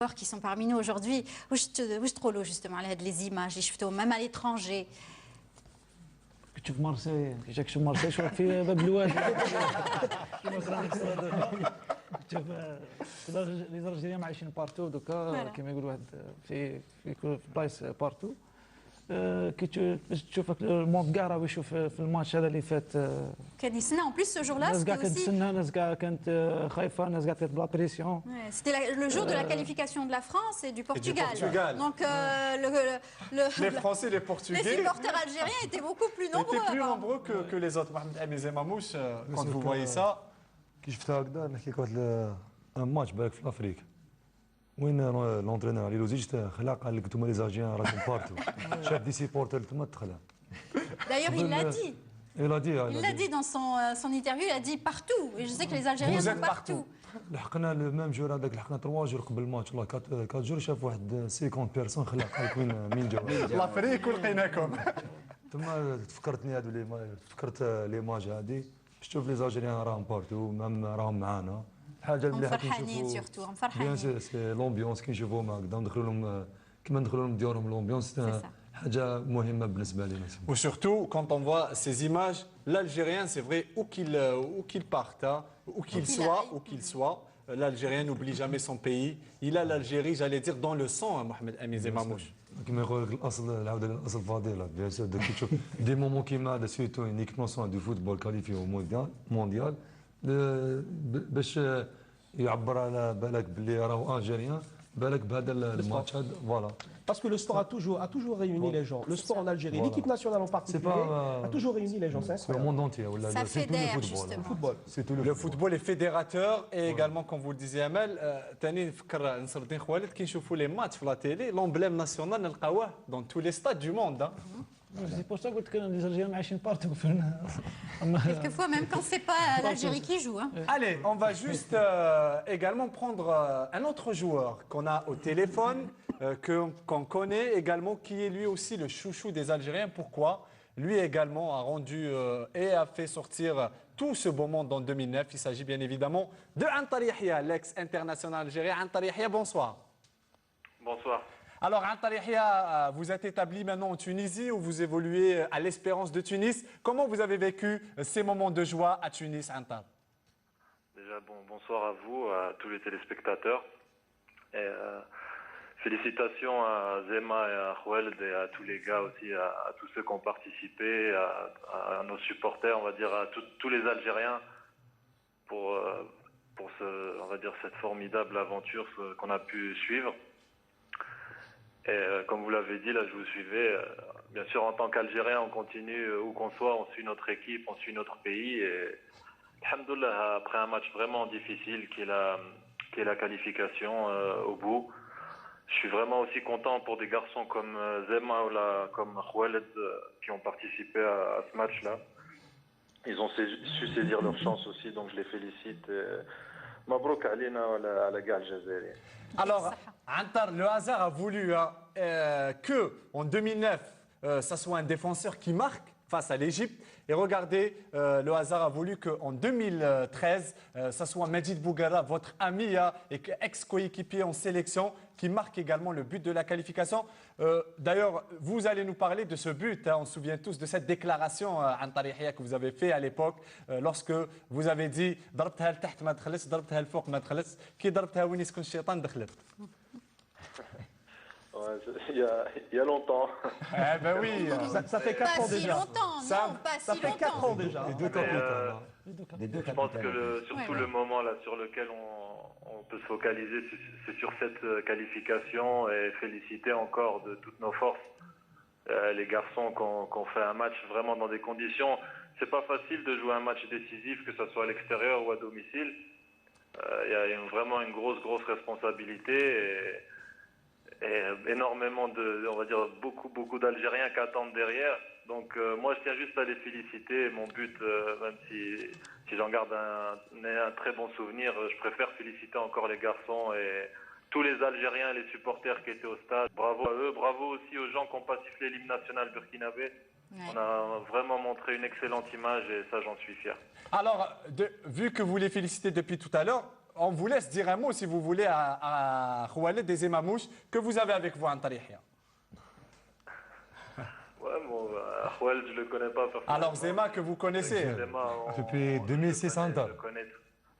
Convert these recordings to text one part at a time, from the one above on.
qui sont parmi nous aujourd'hui. واش تقولوا justement على هاد les images اللي شفتوهم même à l'étranger. تشوف مارسي جاك تشوف مارسي شوف في باب الواد تشوف لي زالجيريان عايشين بارتو دوكا كيما يقولوا واحد في بلايص بارتو كي باش تشوف الموند كاع راه يشوف في الماتش هذا اللي فات كان يسنى en plus ce jour-là الناس كاع كانت تسنى الناس كاع كانت خايفه الناس كاع كانت بلا بريسيون C'était le jour de la qualification de la France et du Portugal. Donc les Français et les Portugais. Les supporters algériens étaient beaucoup plus nombreux. Étaient plus nombreux que les autres. Mohamed Amis et Mamouche, quand vous voyez ça. كي شفتها هكذا نحكي لك واحد ماتش بالك في افريك وين لونترينور علي لوزيج خلع قال لك انتم لي زاجيان راكم بارتو شاف دي سيبورتر تما تخلع. D'ailleurs, il l'a dit. Il l'a dit dans son interview, il a dit partout. Et je sais que les Algériens sont partout. لحقنا لو ميم جور هذاك لحقنا 3 جور قبل الماتش والله 4 جور شاف واحد 50 بيرسون خلع قال لك مين جاو. لافريك ولقيناكم. تما تفكرتني هادو تفكرت ليماج هادي باش تشوف لي زالجيريان راهم بارتو مام راهم معانا. حاجه مليحه كي نشوفوا بيان سي لومبيونس كي نشوفوهم هكذا ندخلوا لهم كيما ندخلوا لهم ديورهم لومبيونس حاجه مهمه بالنسبه لنا. Ou surtout quand on voit ces images, l'Algérien c'est vrai où qu'il parte, hein, où qu'il soit, l'Algérien n'oublie jamais son pays. Il a l'Algérie, j'allais dire dans le sang, hein, Mohamed Amis et Mamouche. كيما يقول لك الاصل العوده للاصل فضيله بيان سور كي تشوف دي مومون كيما هذا سيرتو ان ايكيب ناسيونال دو فوتبول كاليفي مونديال باش يعبر على بالك باللي راهو الجيريان بالك بهذا الماتش هذا فوالا. Parce que le sport a toujours réuni les gens. Le sport en Algérie, l'équipe nationale en particulier, a toujours réuni les gens. C'est le monde entier. Ça fédère justement. Le football est fédérateur et également, comme vous le disiez, Amel, Tani نفكر نصر الدين خوالد كي نشوفوا les matchs في la télé, l'emblème national نلقاوه dans tous les stades du monde. C'est pour ça que قلت لك لي زالجيريان عايشين بارتو. Quelquefois même quand c'est pas l'Algérie qui joue. Allez, on va juste également prendre un autre joueur qu'on a au téléphone, qu'on connaît également, qui est lui aussi le chouchou des Algériens. Pourquoi? Lui également a rendu et a fait sortir tout ce beau monde en 2009. Il s'agit bien évidemment de Antar Yahia, l'ex-international algérien. Antar Yahia, bonsoir. Bonsoir. Alors, Antar Yahia, vous êtes établi maintenant en Tunisie où vous évoluez à l'Espérance de Tunis. Comment vous avez vécu ces moments de joie à Tunis, Antar? Déjà, bonsoir à vous, à tous les téléspectateurs. Et, félicitations à Zema et à Khoueld et à tous les gars aussi, à tous ceux qui ont participé, à nos supporters, on va dire à tous les Algériens pour on va dire cette formidable aventure qu'on a pu suivre. Et comme vous l'avez dit, là je vous suivais, bien sûr en tant qu'Algérien on continue où qu'on soit, on suit notre équipe, on suit notre pays et alhamdoulilah, après un match vraiment difficile qui est la qualification au bout. Je suis vraiment aussi content pour des garçons comme Zema ou comme Khoueled qui ont participé à ce match-là. Ils ont su saisir leur chance aussi, donc je les félicite. Mabrouk alina ala gal Jazairi. Alors, Antar, le hasard a voulu que en 2009, ça soit un défenseur qui marque face à l'Égypte. Et regardez, le hasard a voulu qu'en 2013, ça soit Majid Bouguera, votre ami et ex-coéquipier en sélection, qui marque également le but de la qualification. D'ailleurs, vous allez nous parler de ce but. Hein, on se souvient tous de cette déclaration Antar Yahia que vous avez fait à l'époque, lorsque vous avez dit ضربتها لتحت ما دخلتش ضربتها لفوق ما دخلتش كي ضربتها وين يسكن الشيطان دخلت. Il y a longtemps. Eh ben oui. Ça fait 4 ans déjà. Ça fait 4 ans déjà. Je pense que surtout le moment là sur lequel on peut se focaliser, c'est sur cette qualification et féliciter encore de toutes nos forces les garçons qui ont fait un match vraiment dans des conditions. C'est pas facile de jouer un match décisif, que ce soit à l'extérieur ou à domicile. Il y a vraiment une grosse responsabilité et énormément on va dire beaucoup d'Algériens qui attendent derrière. Donc moi je tiens juste à les féliciter. Mon but, même si j'en garde un très bon souvenir, je préfère féliciter encore les garçons et tous les Algériens, les supporters qui étaient au stade. Bravo à eux, bravo aussi aux gens qui n'ont pas sifflé l'hymne national burkinabé. Ouais. On a vraiment montré une excellente image et ça j'en suis fier. Alors, vu que vous les félicitez depuis tout à l'heure, on vous laisse dire un mot si vous voulez à Khaled des Zemamouche que vous avez avec vous, Antar Yahya. Ouais, bon, Khaled, je ne le connais pas personnellement. Alors Zema que vous connaissez. Depuis 2006 ans.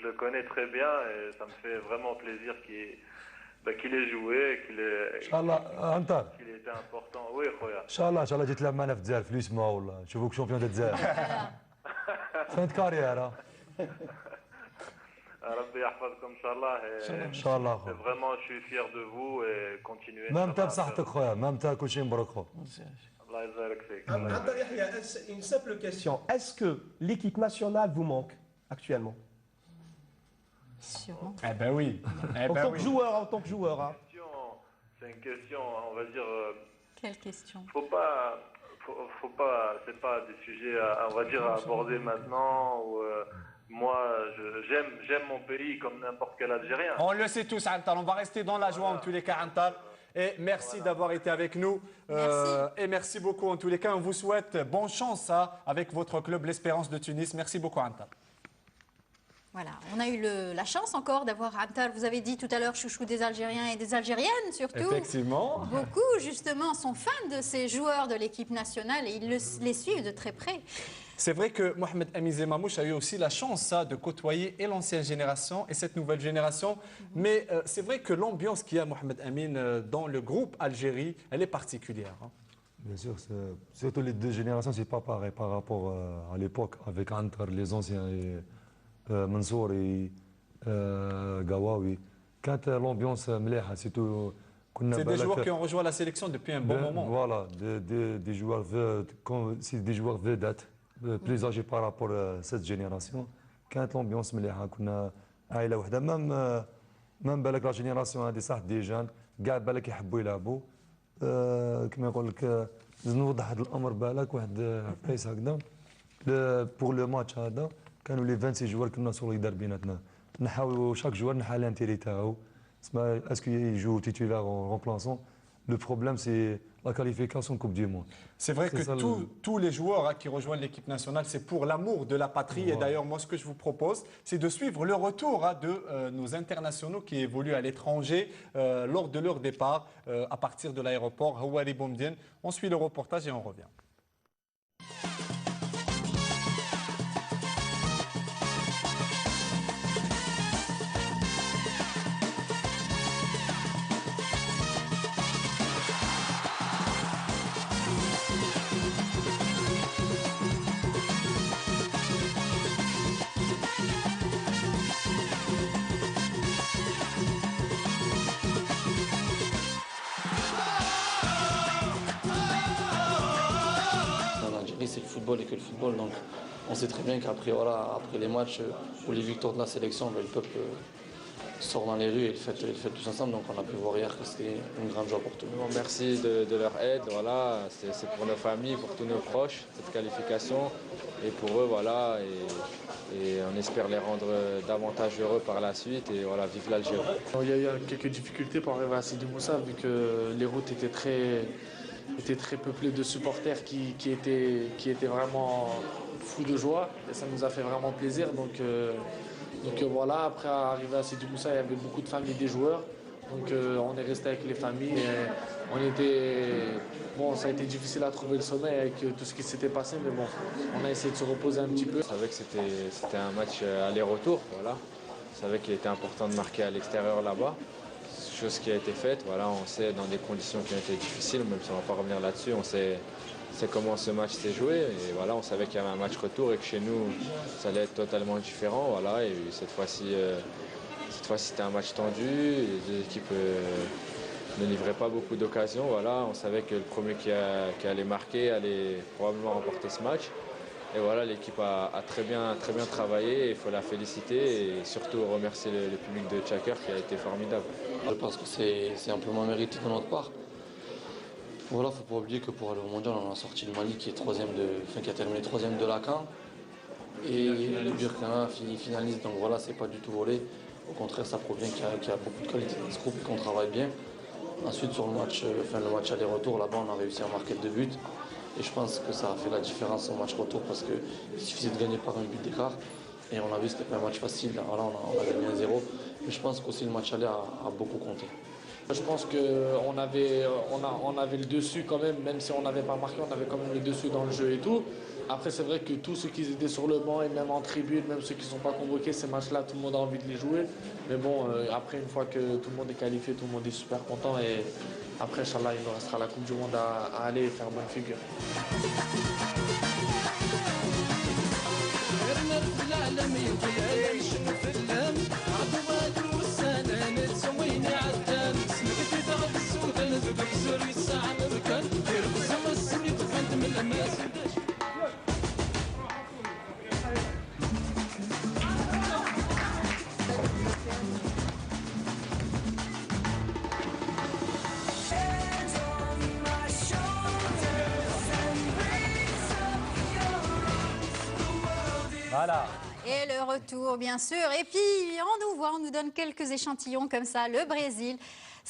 Je le connais très bien et ça me fait vraiment plaisir qu'il ait joué, qu'il ait été important. Oui, خويا. ان شاء الله جيت تلعب معنا في الجزائر في اليسما ولا نشوفوك شامبيون ديال الجزائر. فهمت كارير. ربي يحفظكم ان شاء الله. ان شاء الله خويا. Vraiment, je suis fier de vous et continuez. ما انت بصحتك خويا، ما انت كل شيء مبروك خويا. الله يبارك فيك. Antar Yahya, une simple question. Est-ce que l'équipe nationale vous manque actuellement? Sûrement. Eh ben oui. En tant que joueur. Hein. C'est une question, on va dire. Quelle question? Faut pas, c'est pas des sujets, on va dire, à aborder maintenant. Moi, j'aime mon pays comme n'importe quel Algérien. On le sait tous, Antar. On va rester dans la joie en tous les cas, Antar. Et merci d'avoir été avec nous. Et merci beaucoup en tous les cas. On vous souhaite bonne chance avec votre club, l'Espérance de Tunis. Merci beaucoup, Antar. Voilà, on a eu la chance encore d'avoir Antar, vous avez dit tout à l'heure, chouchou des Algériens et des Algériennes surtout. Effectivement. Beaucoup justement sont fans de ces joueurs de l'équipe nationale et ils les suivent de très près. C'est vrai que Mohamed Amin Zemamouche a eu aussi la chance de côtoyer et l'ancienne génération et cette nouvelle génération. Mais c'est vrai que l'ambiance qu'il y a, Mohamed Amin, dans le groupe Algérie, elle est particulière. Hein. Bien sûr, surtout les deux générations, c'est pas pareil par rapport à l'époque avec Antar, les anciens et Mansour et Gawawi. Quand l'ambiance مليحة, c'est des joueurs qui ont rejoint la sélection depuis un bon moment. Voilà, des joueurs vedettes, plus âgés par rapport à cette génération. Quand l'ambiance مليحة, كنا عائلة واحدة. même بالك la génération هذه صح des jeunes, كاع بالك يحبوا يلعبوا. كما يقول لك نوضح هذا الامر بالك واحد عفايس هكذا. pour le match هذا كانوا لي 26 جوار كنا سوليدار بيناتنا نحاولوا شاك جوار نحال لانتيري تاعو اسمع اسكو يجو تيتولار اون رومبلاسون لو بروبليم سي لا كاليفيكاسيون كوب دي موند. C'est vrai que tous les joueurs qui rejoignent l'équipe nationale, c'est pour l'amour de la patrie. Et d'ailleurs, moi, ce que je vous propose, c'est de suivre le retour de nos internationaux qui évoluent à l'étranger lors de leur départ à partir de l'aéroport Houari Boumdien. On suit le reportage et on revient. C'est le football et que le football. Donc on sait très bien qu'après après les matchs ou les victoires de la sélection, le peuple sort dans les rues et le fait tous ensemble. Donc on a pu voir hier que c'était une grande joie pour tout le monde. Merci de leur aide. Voilà, c'est pour nos familles, pour tous nos proches, cette qualification. Et pour eux, voilà, et on espère les rendre davantage heureux par la suite. Et voilà, vive l'Algérie. Il y a eu quelques difficultés pour arriver à Sidi Moussa vu que les routes étaient très peuplé de supporters qui étaient vraiment fous de joie et ça nous a fait vraiment plaisir. Donc voilà, après arriver à Sidi Moussa, il y avait beaucoup de familles des joueurs. Donc on est resté avec les familles. Ça a été difficile à trouver le sommeil avec tout ce qui s'était passé, mais bon, on a essayé de se reposer un petit peu. On savait que c'était un match aller-retour, voilà. On savait qu'il était important de marquer à l'extérieur là-bas. Chose qui a été faite, voilà, on sait dans des conditions qui ont été difficiles, même si on ne va pas revenir là-dessus, on sait comment ce match s'est joué et voilà, on savait qu'il y avait un match retour et que chez nous ça allait être totalement différent, voilà, et cette fois-ci c'était un match tendu, les deux équipes ne livraient pas beaucoup d'occasions, voilà, on savait que le premier qui allait marquer allait probablement remporter ce match. Et voilà, l'équipe a très bien travaillé, il faut la féliciter et surtout remercier le public de Tchaker qui a été formidable. Je pense que c'est amplement mérité de notre part. Voilà, il ne faut pas oublier que pour aller au mondial, on a sorti le Mali qui a terminé troisième de la CAN. Et le Burkina finaliste, donc voilà, c'est pas du tout volé. Au contraire, ça provient qu'il y a beaucoup de qualité dans ce groupe et qu'on travaille bien. Ensuite, sur le match aller-retour, là-bas, on a réussi à marquer 2 buts. Et je pense que ça a fait la différence au match retour parce qu'il suffisait de gagner par un but d'écart. Et on a vu que c'était pas un match facile. Voilà, on a gagné 1-0. Mais je pense qu'aussi le match aller a beaucoup compté. Je pense qu'on avait, on avait le dessus quand même si on n'avait pas marqué, on avait quand même le dessus dans le jeu et tout. Après, c'est vrai que tous ceux qui étaient sur le banc et même en tribune, même ceux qui ne sont pas convoqués, ces matchs-là, tout le monde a envie de les jouer. Mais bon, après, une fois que tout le monde est qualifié, tout le monde est super content. Et après, Inch'Allah, il nous restera la Coupe du Monde à aller et faire bonne figure. Voilà. Et le retour, bien sûr. Et puis, on nous donne quelques échantillons comme ça. Le Brésil.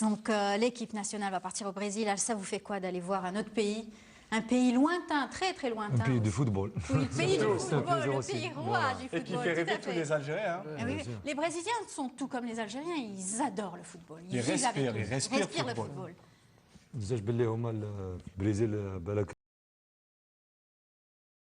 Donc, l'équipe nationale va partir au Brésil. Ça vous fait quoi d'aller voir un autre pays? Un pays lointain, très très lointain. Un pays de football. Oui, le pays du football, le pays roi du football. Et qui fait rêver tous les Algériens. Ah oui, les Brésiliens sont tout comme les Algériens, ils adorent le football. Ils respirent le football. football. زوج باللي هما البرازيل بالك